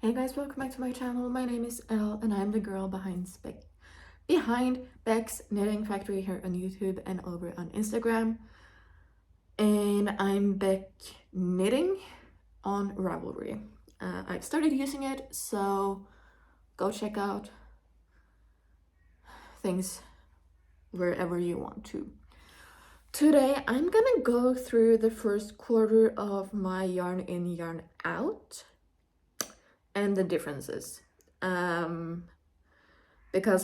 Hey guys, welcome back to my channel. My name is Elle and I'm the girl behind Beck's Knitting Factory here on YouTube and over on Instagram. And I'm Beck Knitting on Ravelry. I've started using it, so go check out things wherever you want to. Today I'm gonna go through the first quarter of my yarn in, yarn out and the differences. Because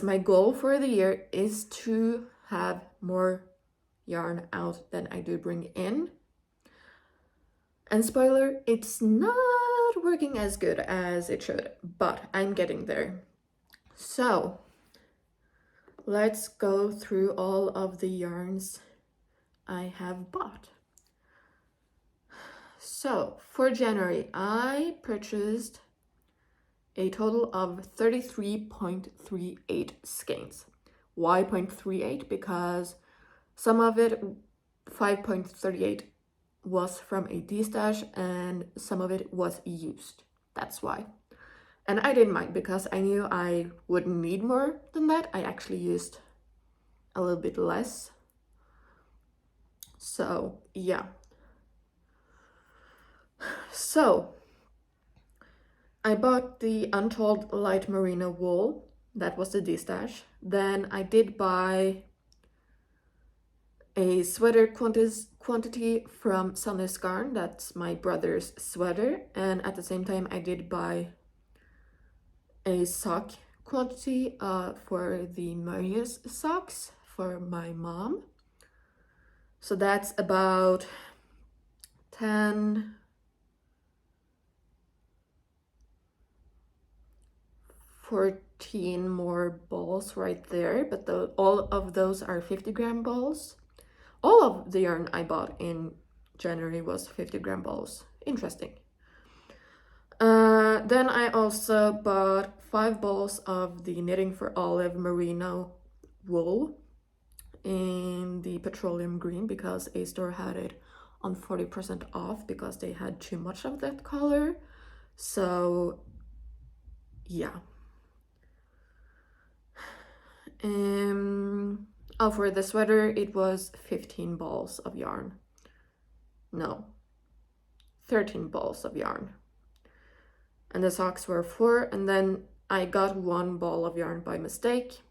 my goal for the year is to have more yarn out than I do bring in. And spoiler, it's not working as good as it should, but I'm getting there. So let's go through all of the yarns I have bought. So for January, I purchased a total of 33.38 skeins. Why 0.38? Because some of it, 5.38, was from a D-stash and some of it was used. That's why. And I didn't mind because I knew I wouldn't need more than that. I actually used a little bit less. So yeah. So I bought the Untold Light Merino wool. That was the D-stash. Then I did buy a sweater quantity from Sunnis Garn. That's my brother's sweater. And at the same time, I did buy a sock quantity for the Marius socks for my mom. So that's about 10, 14 more balls right there, but all of those are 50-gram balls. All of the yarn I bought in January was 50-gram balls. Interesting. Then I also bought 5 balls of the Knitting for Olive merino wool in the petroleum green because a store had it on 40% off because they had too much of that color. So yeah. Oh, for the sweater it was 15 balls of yarn. No, 13 balls of yarn. And the socks were 4, and then I got 1 ball of yarn by mistake.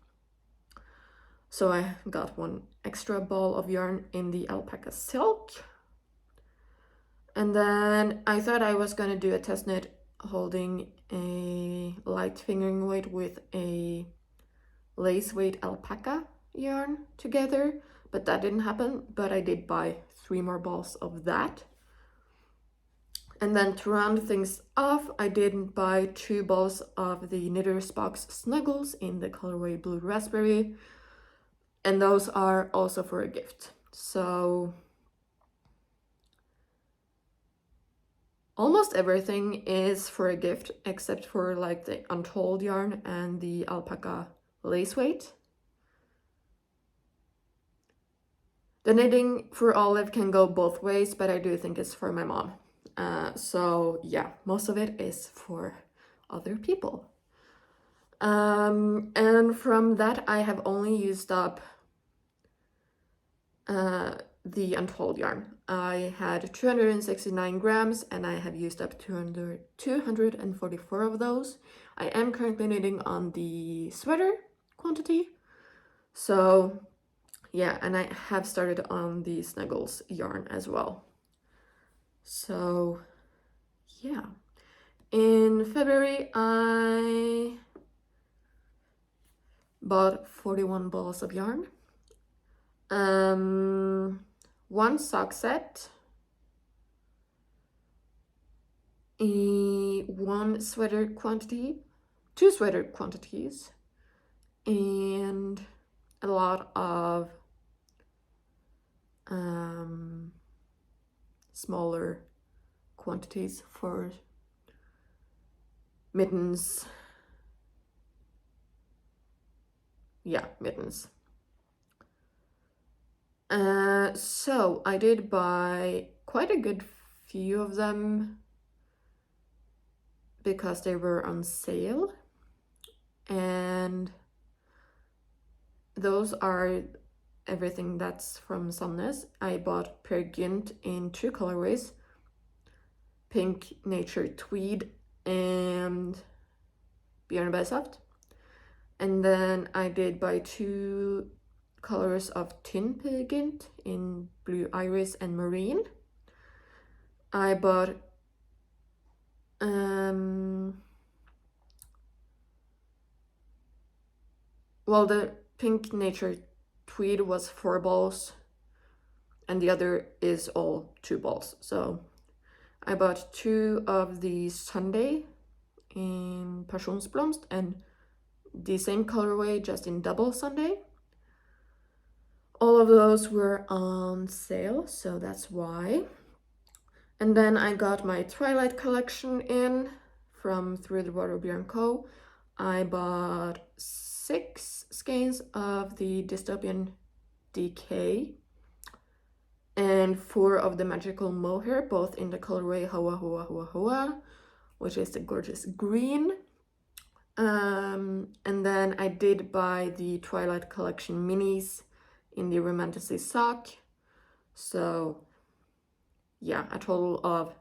So I got 1 extra ball of yarn in the alpaca silk. And then I thought I was gonna do a test knit holding a light fingering weight with a lace weight alpaca yarn together, but that didn't happen. But I did buy 3 more balls of that. And then to round things off, I did buy 2 balls of the Knitter's Box Snuggles in the colorway Blue Raspberry, and those are also for a gift. So almost everything is for a gift except for like the Untold yarn and the alpaca lace weight. The Knitting for Olive can go both ways, but I do think it's for my mom. So yeah, most of it is for other people. And from that I have only used up the Untold yarn. I had 269 grams and I have used up 244 of those. I am currently knitting on the sweater quantity. So yeah, and I have started on the Snuggles yarn as well. So yeah. In February, I bought 41 balls of yarn. 1 sock set, 1 sweater quantity, 2 sweater quantities, and a lot of smaller quantities for mittens. Yeah, mittens. So I did buy quite a good few of them because they were on sale, and those are everything that's from Sandnes. I bought Peer Gynt in 2 colorways, Pink Nature Tweed and Björnbergsaft. And then I did buy 2 colors of Tin Peer Gynt in Blue Iris and Marine. I bought well, the Pink Nature Tweed was 4 balls and the other is all 2 balls. So I bought 2 of the Sunday in Passionsblomst and the same colorway, just in double Sunday. All of those were on sale, so that's why. And then I got my Twilight collection in from Through the Water Björn Co. I bought 6 skeins of the Dystopian DK and 4 of the Magical Mohair, both in the colorway Hoa Hoa Hoa Hoa, which is the gorgeous green. And then I did buy the Twilight collection minis in the Romanticy sock. So yeah, a total of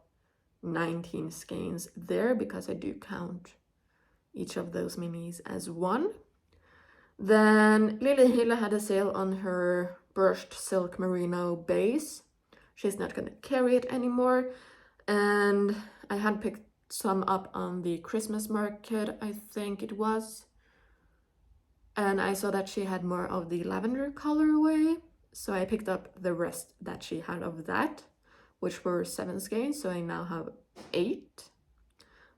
19 skeins there, because I do count each of those minis as one. Then Lily Hille had a sale on her brushed silk merino base. She's not gonna carry it anymore, and I had picked some up on the Christmas market, I think it was, and I saw that she had more of the lavender colorway, so I picked up the rest that she had of that, which were 7 skeins, so I now have 8.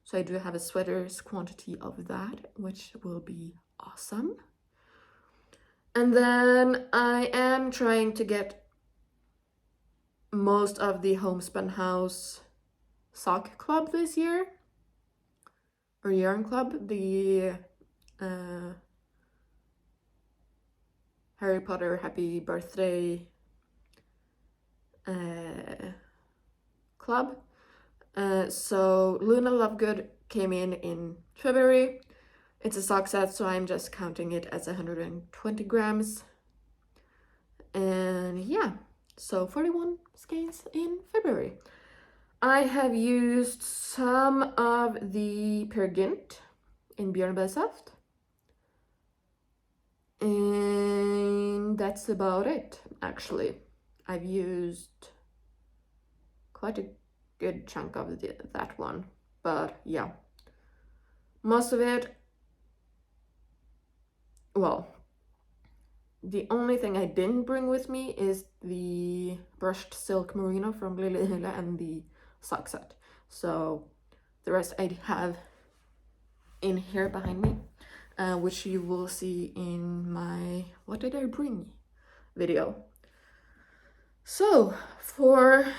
So I do have a sweater's quantity of that, which will be awesome. And then I am trying to get most of the Homespun House sock club this year, or yarn club, the Harry Potter Happy Birthday club. So Luna Lovegood came in February. It's a sock set, so I'm just counting it as 120 grams. And yeah, so 41 skeins in February. I have used some of the Peer Gynt in Björnbergsaft. And that's about it, actually. I've used quite a good chunk of that one, but yeah. Most of it, well, the only thing I didn't bring with me is the brushed silk merino from Lily Hille and the sock set. So the rest I have in here behind me, which you will see in my what did I bring video. So for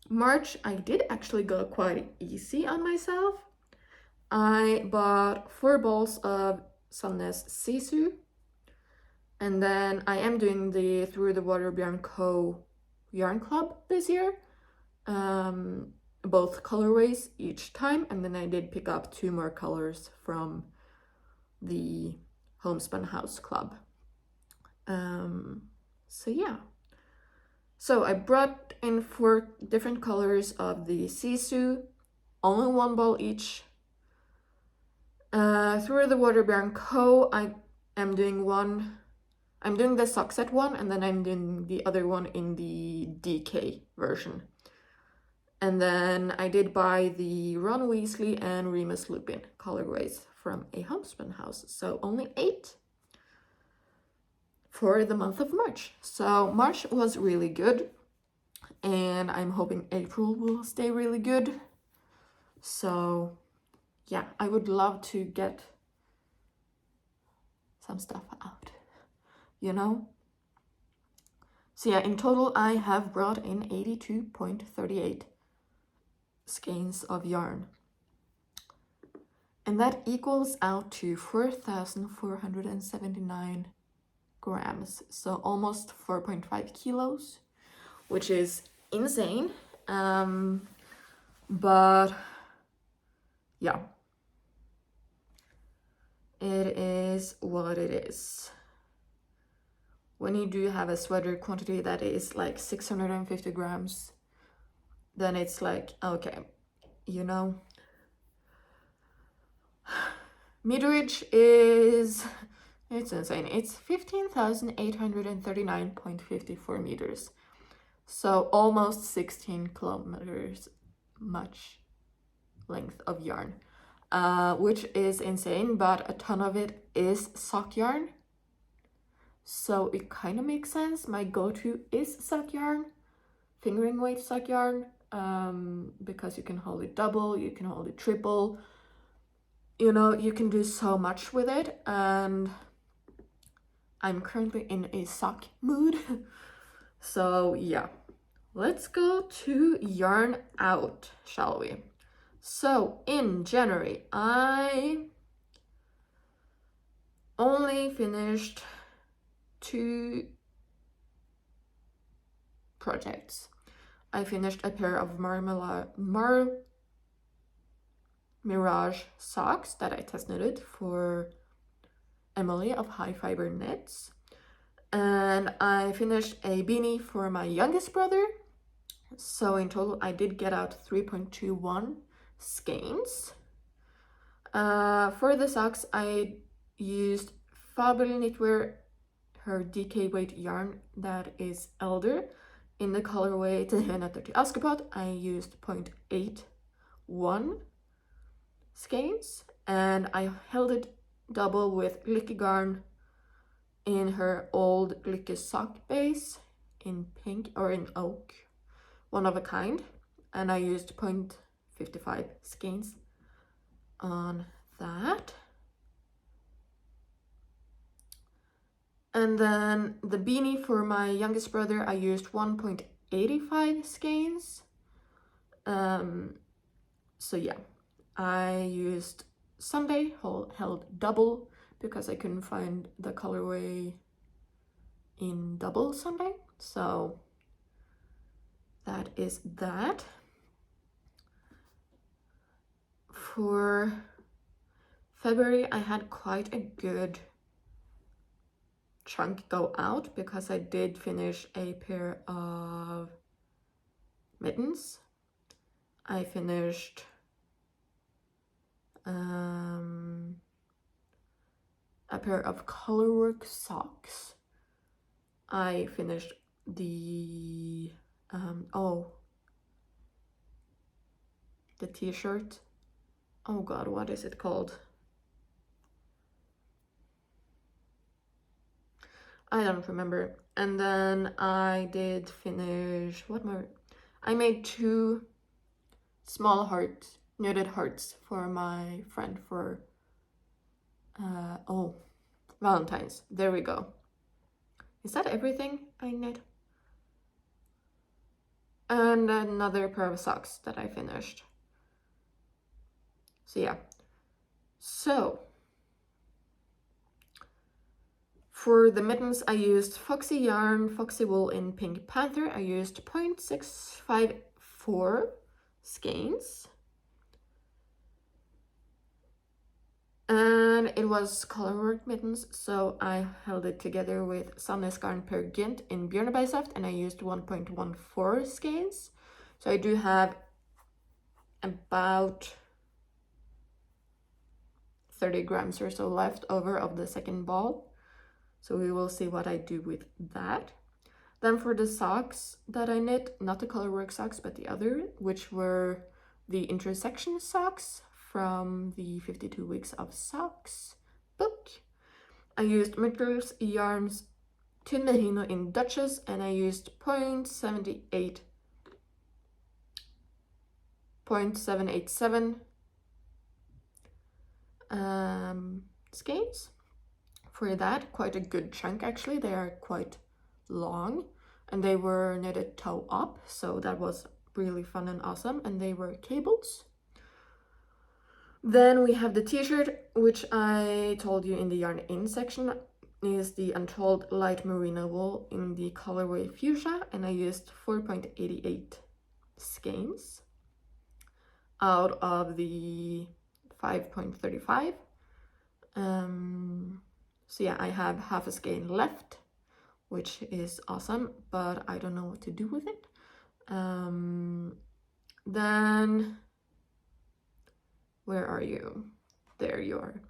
March, I did actually go quite easy on myself. I bought 4 balls of Sandnes Sisu, and then I am doing the Through the Water Björn Co. yarn club this year, both colorways each time, and then I did pick up 2 more colors from the Homespun House club. So yeah. So I brought in 4 different colors of the Sisu, only 1 ball each. Through the Water Björn Co. I am doing one. I'm doing the sock set one, and then I'm doing the other one in the DK version. And then I did buy the Ron Weasley and Remus Lupin colorways from a Homespun House. So only 8 for the month of March. So March was really good, and I'm hoping April will stay really good. So yeah, I would love to get some stuff out, you know? So yeah, in total I have brought in 82.38 skeins of yarn. And that equals out to 4,479 grams. So almost 4.5 kilos, which is insane. But yeah, it is what it is. When you do have a sweater quantity that is like 650 grams, then it's like, okay, you know. Meterage is, it's insane. It's 15,839.54 meters. So almost 16 kilometers much length of yarn, which is insane, but a ton of it is sock yarn. So it kind of makes sense. My go-to is sock yarn, fingering weight sock yarn, because you can hold it double, you can hold it triple. You know, you can do so much with it, and I'm currently in a sock mood. So yeah, let's go to yarn out, shall we? So in January, I only finished 2 projects. I finished a pair of Mirage socks that I test knitted for Emily of High Fiber Knits. And I finished a beanie for my youngest brother. So in total, I did get out 3.21 skeins. For the socks, I used Fabel Knitwear, her DK weight yarn that is Elder. In the colorway Tehenatter to Askepot, I used 0.81 skeins, and I held it double with Lykke Garn in her old Lykke sock base in pink or in oak, one of a kind, and I used 0.55 skeins on that. And then the beanie for my youngest brother, I used 1.85 skeins. So yeah, I used Sunday, held double, because I couldn't find the colorway in double Sunday. So that is that. For February, I had quite a good chunk go out because I did finish a pair of mittens. I finished a pair of colorwork socks. I finished the the t-shirt. Oh god, what is it called? I don't remember. And then I did finish, what more? I made 2 small hearts, knitted hearts for my friend for Valentine's. There we go. Is that everything I knit? And another pair of socks that I finished. So yeah. So for the mittens, I used Foxy yarn, Foxy wool in Pink Panther. I used 0.654 skeins. And it was colorwork mittens, so I held it together with Sandnes Garn Per Gint in Bjørnebeisaft, and I used 1.14 skeins. So I do have about 30 grams or so left over of the second ball. So we will see what I do with that. Then for the socks that I knit, not the colorwork socks, but the other, which were the intersection socks from the 52 Weeks of Socks book. I used Mitchell's yarns Tynn Merino in Duchess, and I used 0.787 skeins for that. Quite a good chunk actually. They are quite long and they were knitted toe up, so that was really fun and awesome, and they were cables. Then we have the t-shirt, which I told you in the yarn in section is the Untold Light Merino wool in the colorway Fuchsia, and I used 4.88 skeins out of the 5.35. So yeah, I have half a skein left, which is awesome, but I don't know what to do with it. Then, where are you? There you are.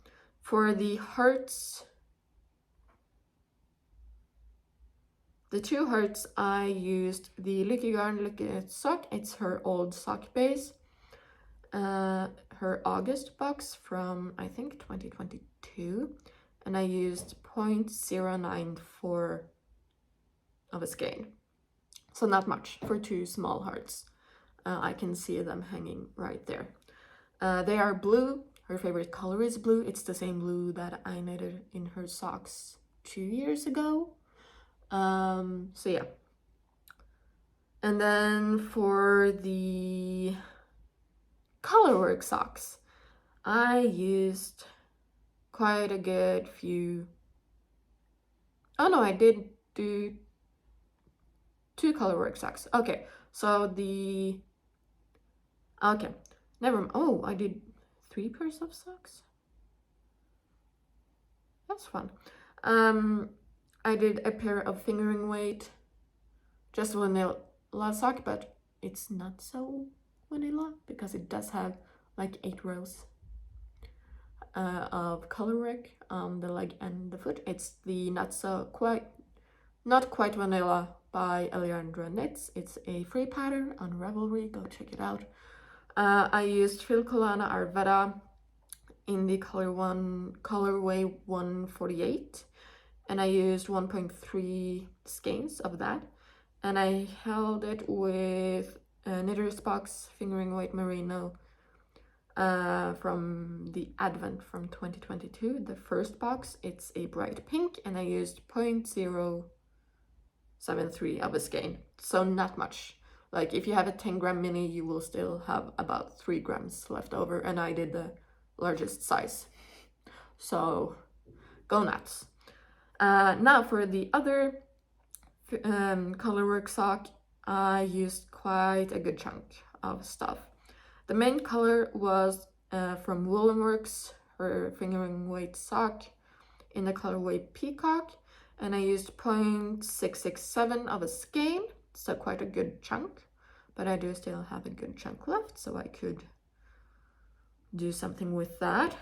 For the hearts, the 2 hearts, I used the Lykke Yarn Lykke sock. It's her old sock base. Her August box from, I think, 2022. And I used 0.094 of a skein. So not much for 2 small hearts. I can see them hanging right there. They are blue. Her favorite color is blue. It's the same blue that I knitted in her socks 2 years ago. So yeah. And then for the colorwork socks, I used quite a good few. Oh no, I did do 2 colorwork socks. Okay, so okay, never mind. Oh, I did 3 pairs of socks. That's fun. I did a pair of fingering weight, just vanilla sock, but it's not so vanilla because it does have like 8 rows of colorwork on the leg and the foot. It's the not quite vanilla by Alejandra Knits. It's a free pattern on Ravelry. Go check it out. I used Filcolana Arveda in the colorway 148, and I used 1.3 skeins of that, and I held it with Knitter's Box Fingering Weight Merino from the Advent from 2022, the first box. It's a bright pink, and I used 0.073 of a skein, so not much. Like if you have a 10-gram mini, you will still have about 3 grams left over, and I did the largest size, so go nuts. Now for the other colorwork sock, I used quite a good chunk of stuff. The main color was from Woolenworks, her fingering weight sock in the colorway Peacock, and I used 0.667 of a skein, so quite a good chunk, but I do still have a good chunk left, so I could do something with that.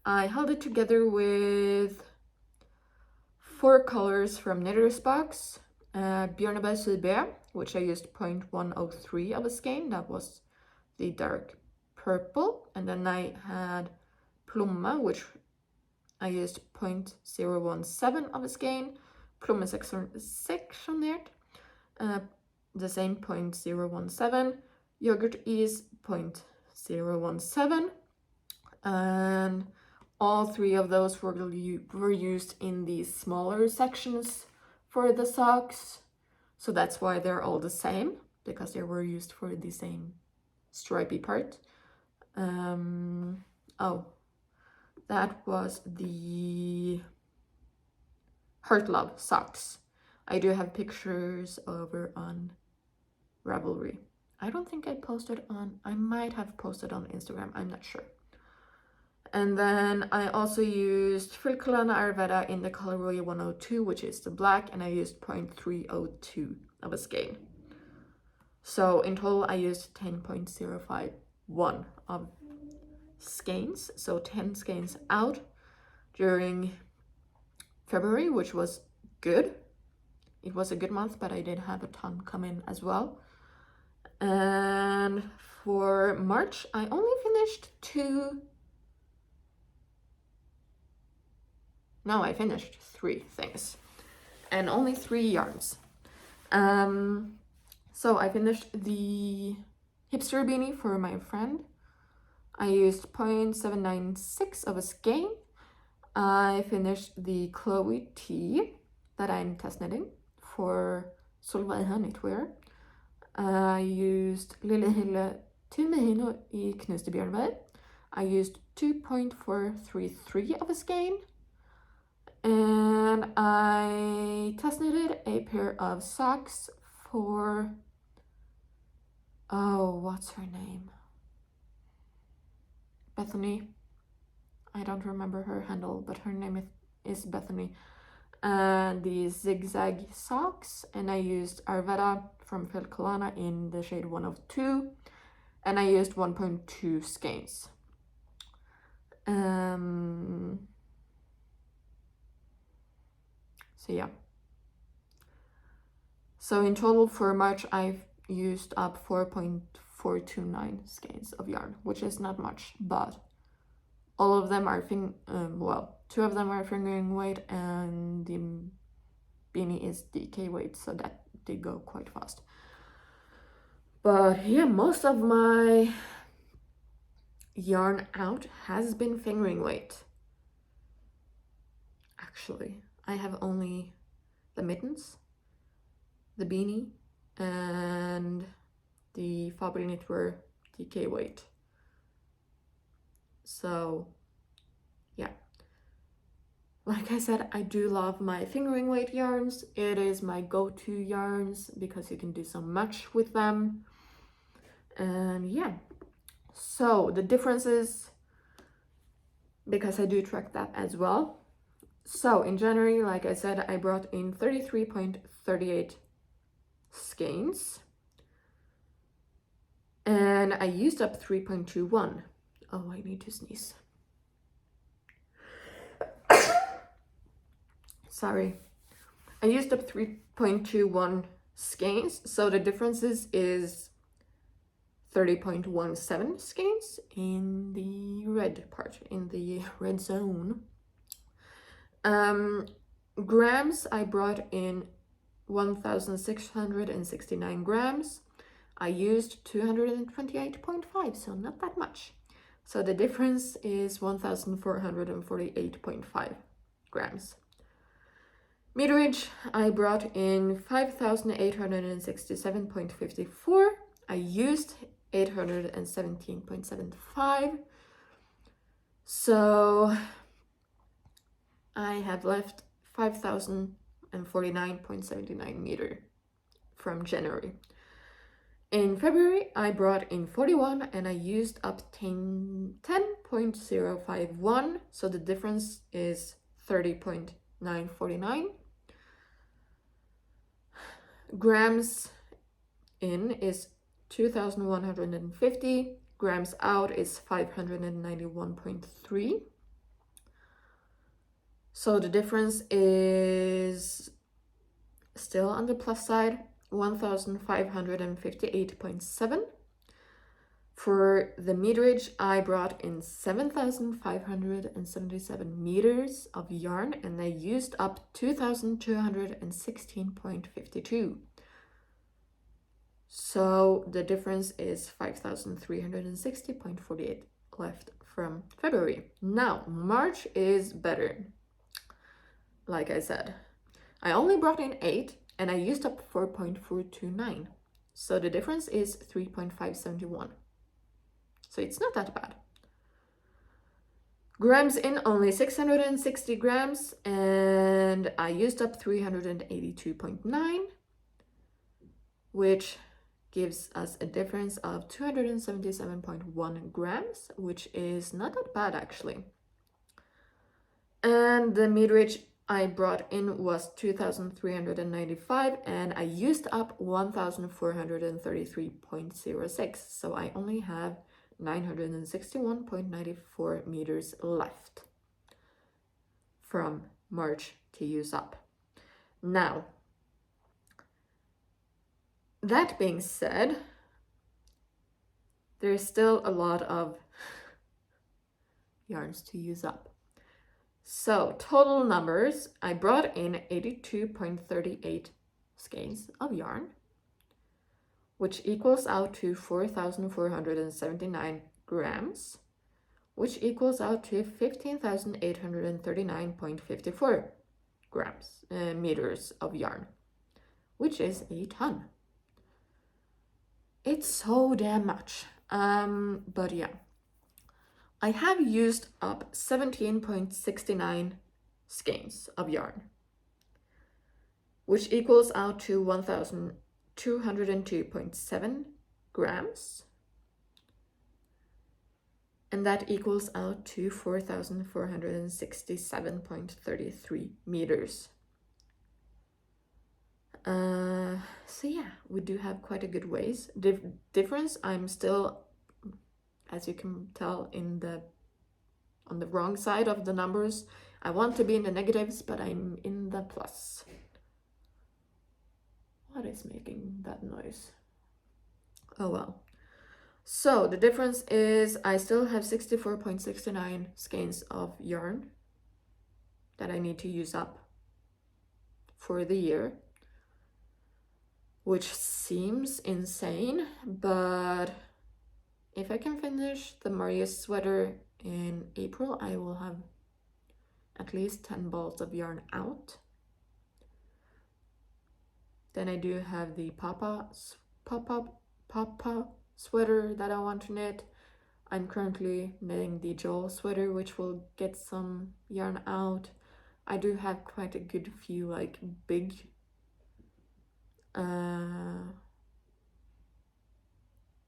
I held it together with 4 colors from Knitter's Box, Bjørnebær Sydbær, which I used 0.103 of a skein, that was the dark purple, and then I had Plomme, which I used 0.017 of a skein, Plomme sectionert, the same 0.017, Yogurt is 0.017, and all 3 of those were used in these smaller sections for the socks, so that's why they're all the same, because they were used for the same stripy part. Oh, that was the Heart Love socks. I do have pictures over on Ravelry. I don't think I might have posted on Instagram, I'm not sure. And then I also used Filcolana Arveda in the colorway 102, which is the black, and I used 0.302 of a skein. So in total, I used 10.051 of skeins, so 10 skeins out during February, which was good. It was a good month, but I did have a ton come in as well. And for March, I only finished 2. No, I finished 3 things and only 3 yarns. So I finished the hipster beanie for my friend. I used 0.796 of a skein. I finished the Chloe tee that I'm test knitting for Solveig Knitwear. I used Lille Hille Tunehino i Knuste Bjørnebær. I used 2.433 of a skein. And I test knitted a pair of socks for, oh, what's her name? Bethany. I don't remember her handle, but her name is Bethany. And the zigzag socks, and I used Arveda from Felcolana in the shade 102, and I used 1.2 skeins. So yeah. So in total for March, I've used up 4.429 skeins of yarn, which is not much, but all of them are well, 2 of them are fingering weight, and the beanie is DK weight, so that did go quite fast. But yeah, most of my yarn out has been fingering weight. Actually, I have only the mittens, the beanie, and the fabric knitwear DK weight. So yeah, like I said, I do love my fingering weight yarns. It is my go-to yarns because you can do so much with them. And yeah, so the differences, because I do track that as well. So in January, like I said, I brought in 33.38 skeins, and I used up 3.21. Oh, I need to sneeze. Sorry. I used up 3.21 skeins, so the differences is 30.17 skeins in the red part, in the red zone. Grams, I brought in 1,669 grams. I used 228.5, so not that much. So the difference is 1,448.5 grams. Meterage, I brought in 5,867.54. I used 817.75. So I have left 5,049.79 meter from January. In February, I brought in 41 and I used up 10.051. So the difference is 30.949. Grams in is 2,150. Grams out is 591.3. So the difference is still on the plus side, 1,558.7. For the meterage, I brought in 7,577 meters of yarn and I used up 2,216.52. So the difference is 5,360.48 left from February. Now, March is better. Like I said, I only brought in 8 and I used up 4.429. So the difference is 3.571. So it's not that bad. Grams in, only 660 grams, and I used up 382.9, which gives us a difference of 277.1 grams, which is not that bad actually. And the meterage I brought in was 2,395 and I used up 1,433.06. So I only have 961.94 meters left from March to use up. Now, that being said, there's still a lot of yarns to use up. So total numbers, I brought in 82.38 skeins of yarn, which equals out to 4,479 grams, which equals out to 15,839.54 grams, meters of yarn, which is a ton. It's so damn much. But yeah, I have used up 17.69 skeins of yarn, which equals out to 1,202.7 grams. And that equals out to 4,467.33 meters. So yeah, we do have quite a good ways. Difference, I'm still, as you can tell, on the wrong side of the numbers. I want to be in the negatives, but I'm in the plus. What is making that noise? Oh well. So the difference is I still have 64.69 skeins of yarn that I need to use up for the year, which seems insane, but if I can finish the Marius sweater in April, I will have at least 10 balls of yarn out. Then I do have the Papa sweater that I want to knit. I'm currently knitting the Joel sweater, which will get some yarn out. I do have quite a good few like big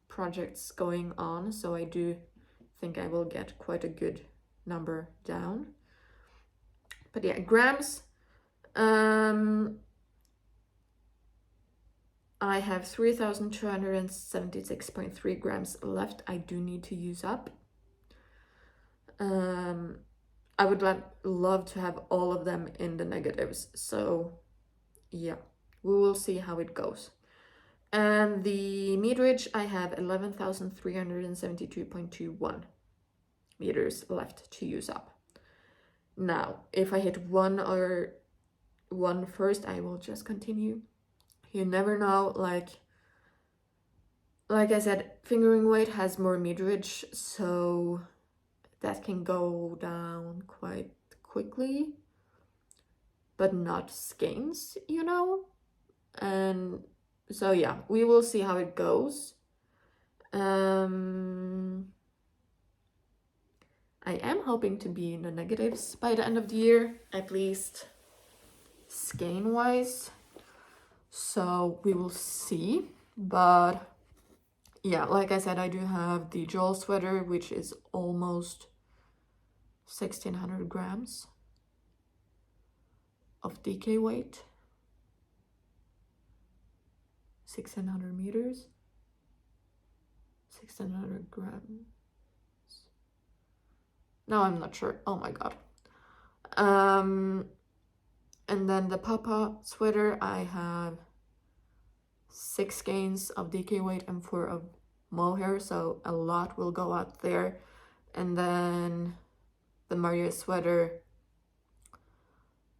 projects going on, so I do think I will get quite a good number down. But yeah, grams, I have 3,276.3 grams left. I do need to use up. I would love to have all of them in the negatives, so yeah, we will see how it goes. And the meterage, I have 11,372.21 meters left to use up. Now, if I hit one first, I will just continue. You never know, like I said, fingering weight has more meterage, so that can go down quite quickly, but not skeins, you know? And so yeah, we will see how it goes. I am hoping to be in the negatives by the end of the year, at least skein wise. So we will see. But yeah, like I said, I do have the Joel sweater, which is almost 1,600 grams of DK weight. 1,600 meters. 1,600 grams. No, I'm not sure. Oh my god. And then the Papa sweater, I have 6 skeins of DK weight and 4 of mohair, so a lot will go out there. And then the Maria sweater,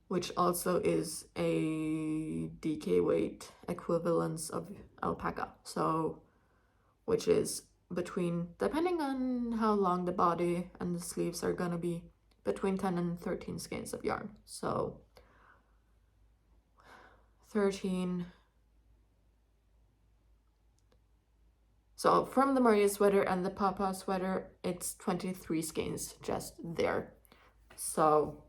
which also is a DK weight equivalence of alpaca, so which is between, depending on how long the body and the sleeves are gonna be, between 10 and 13 skeins of yarn. So 13. So from the Maria sweater and the Papa sweater, it's 23 skeins just there. So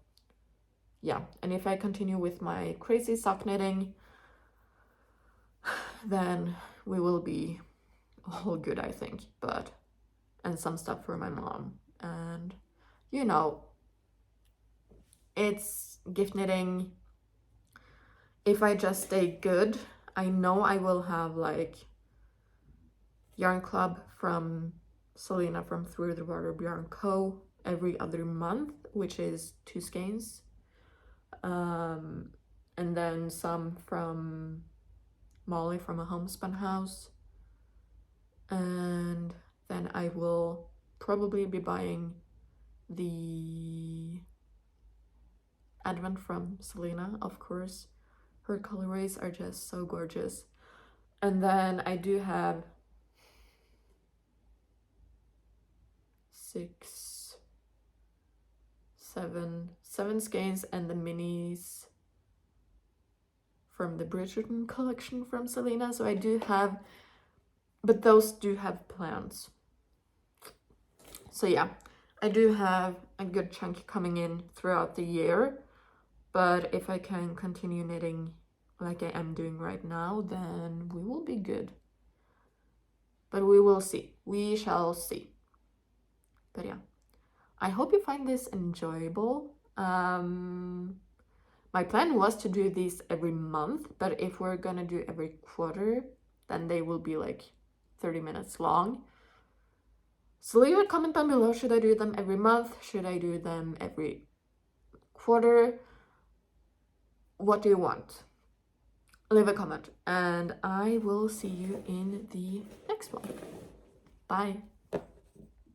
yeah, and if I continue with my crazy sock knitting, then we will be all good, I think. But, and some stuff for my mom. And, you know, it's gift knitting. If I just stay good, I know I will have like Yarn Club from Selena from Through the Water Yarn Co. every other month, which is 2 skeins. And then some from Molly from a homespun house. And then I will probably be buying the Advent from Selena, of course. Her colorways are just so gorgeous. And then I do have 7 skeins and the minis from the Bridgerton collection from Selena. So I do have, but those do have plans. So yeah, I do have a good chunk coming in throughout the year. But if I can continue knitting like I am doing right now, then we will be good. But we will see. We shall see. But yeah, I hope you find this enjoyable. My plan was to do these every month, but if we're gonna do every quarter, then they will be like 30 minutes long. So leave a comment down below. Should I do them every month? Should I do them every quarter? What do you want? Leave a comment, and I will see you in the next one. Bye.